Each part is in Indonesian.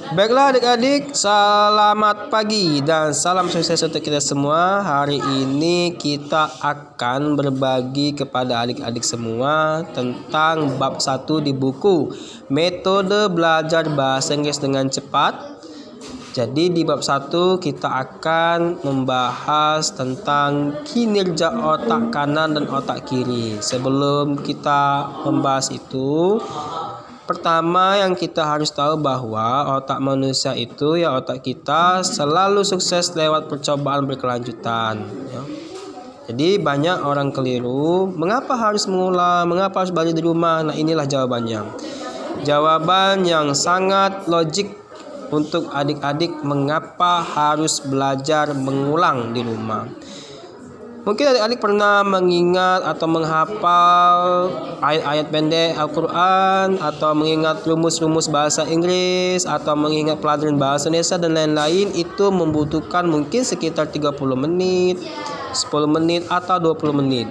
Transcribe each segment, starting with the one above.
Baiklah adik-adik, selamat pagi dan salam sukses untuk kita semua. Hari ini kita akan berbagi kepada adik-adik semua tentang bab 1 di buku Metode Belajar Bahasa Inggris dengan Cepat. Jadi di bab 1 kita akan membahas tentang kinerja otak kanan dan otak kiri. Sebelum kita membahas itu, pertama yang kita harus tahu bahwa otak manusia itu, ya otak kita, selalu sukses lewat percobaan berkelanjutan. Ya. Jadi banyak orang keliru, mengapa harus mengulang, mengapa harus belajar di rumah? Nah inilah jawabannya. Jawaban yang sangat logik untuk adik-adik mengapa harus belajar mengulang di rumah. Mungkin adik-adik pernah mengingat atau menghafal ayat-ayat pendek Al-Quran, atau mengingat rumus-rumus bahasa Inggris, atau mengingat pelajaran bahasa Indonesia dan lain-lain. Itu membutuhkan mungkin sekitar 30 menit, 10 menit, atau 20 menit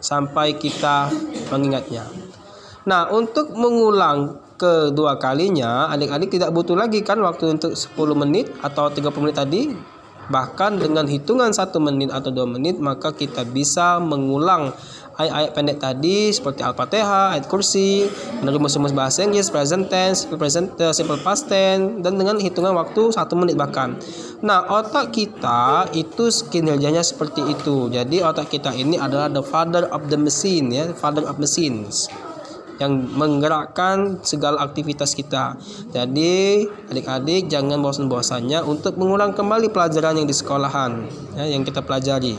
sampai kita mengingatnya. Nah, untuk mengulang kedua kalinya, adik-adik tidak butuh lagi kan waktu untuk 10 menit atau 30 menit tadi. Bahkan dengan hitungan 1 menit atau 2 menit, maka kita bisa mengulang ayat-ayat pendek tadi seperti Al-Fatihah, ayat kursi, rumus-rumus bahasa Inggris, present tense, simple past tense, dan dengan hitungan waktu 1 menit bahkan. Nah, otak kita itu kinerjanya seperti itu. Jadi otak kita ini adalah the father of the machine, ya, father of machines, yang menggerakkan segala aktivitas kita. Jadi adik-adik jangan bosan-bosannya untuk mengulang kembali pelajaran yang di sekolahan, ya, yang kita pelajari.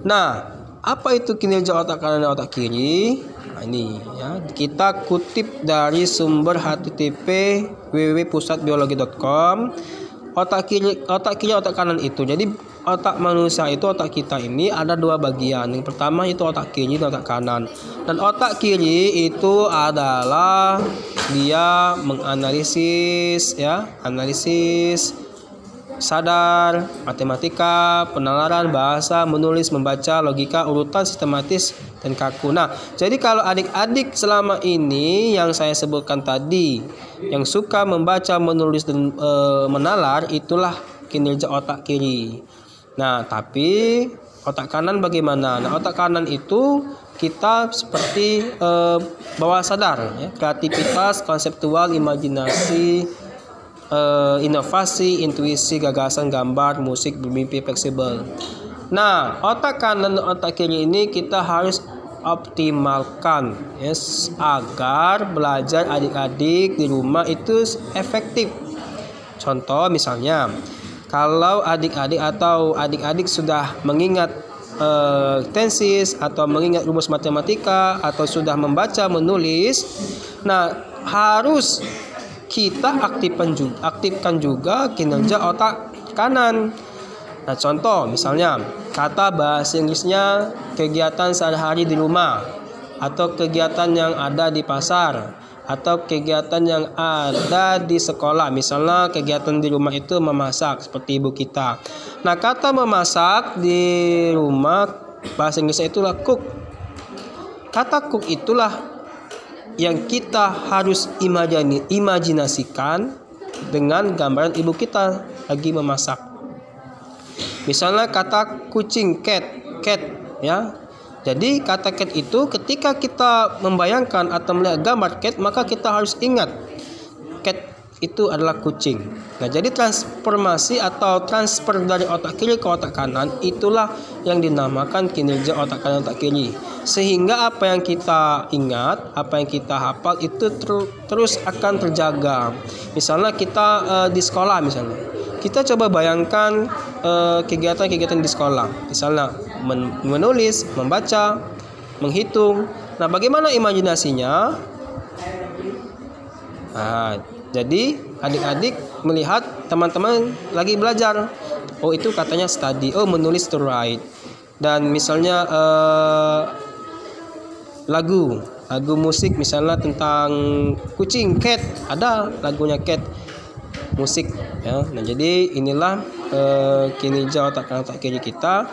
Nah, apa itu kinerja otak kanan dan otak kiri? Nah, ini ya, kita kutip dari sumber http www.pusatbiologi.com. Otak kiri, otak kanan itu. Jadi otak manusia itu, otak kita ini ada 2 bagian. Yang pertama itu otak kiri dan otak kanan. Dan otak kiri itu adalah dia menganalisis, ya, analisis, sadar, matematika, penalaran, bahasa, menulis, membaca, logika, urutan, sistematis, dan kaku. Nah, jadi kalau adik-adik selama ini yang saya sebutkan tadi, yang suka membaca, menulis, dan menalar, itulah kinerja otak kiri. Nah, tapi otak kanan bagaimana? Nah, otak kanan itu kita seperti bawah sadar, ya, kreativitas, konseptual, imajinasi, inovasi, intuisi, gagasan, gambar, musik, bermimpi, fleksibel. Nah, otak kanan dan otak kiri ini kita harus optimalkan, yes, agar belajar adik-adik di rumah itu efektif. Contoh misalnya, kalau adik-adik sudah mengingat tenses atau mengingat rumus matematika atau sudah membaca, menulis, nah harus kita aktifkan juga kinerja otak kanan. Nah, contoh misalnya kata bahasa Inggrisnya kegiatan sehari-hari di rumah, atau kegiatan yang ada di pasar, atau kegiatan yang ada di sekolah. Misalnya kegiatan di rumah itu memasak seperti ibu kita. Nah, kata memasak di rumah bahasa Inggrisnya itulah cook. Kata cook itulah yang kita harus imajinasikan dengan gambaran ibu kita lagi memasak. Misalnya kata kucing, cat, ya. Jadi kata cat itu ketika kita membayangkan atau melihat gambar cat, maka kita harus ingat cat itu adalah kucing. Nah, jadi transformasi atau transfer dari otak kiri ke otak kanan itulah yang dinamakan kinerja otak kanan otak kiri. Sehingga apa yang kita ingat, apa yang kita hafal itu terus akan terjaga. Misalnya kita di sekolah misalnya. Kita coba bayangkan kegiatan-kegiatan di sekolah. Misalnya menulis, membaca, menghitung. Nah, bagaimana imajinasinya? Nah, jadi adik-adik melihat teman-teman lagi belajar. Oh, itu katanya study. Oh, menulis to write. Dan misalnya lagu musik misalnya tentang kucing, cat, ada lagunya cat, musik, ya. Nah, jadi inilah kinerja otak kanan otak kiri kita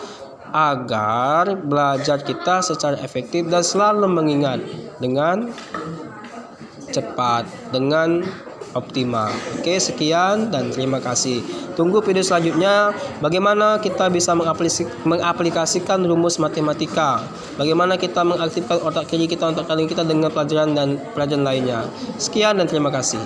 agar belajar kita secara efektif dan selalu mengingat dengan cepat, dengan optimal. Oke, sekian dan terima kasih. Tunggu video selanjutnya bagaimana kita bisa mengaplikasikan rumus matematika. Bagaimana kita mengaktifkan otak kiri kita, otak kanan kita dengan pelajaran lainnya. Sekian dan terima kasih.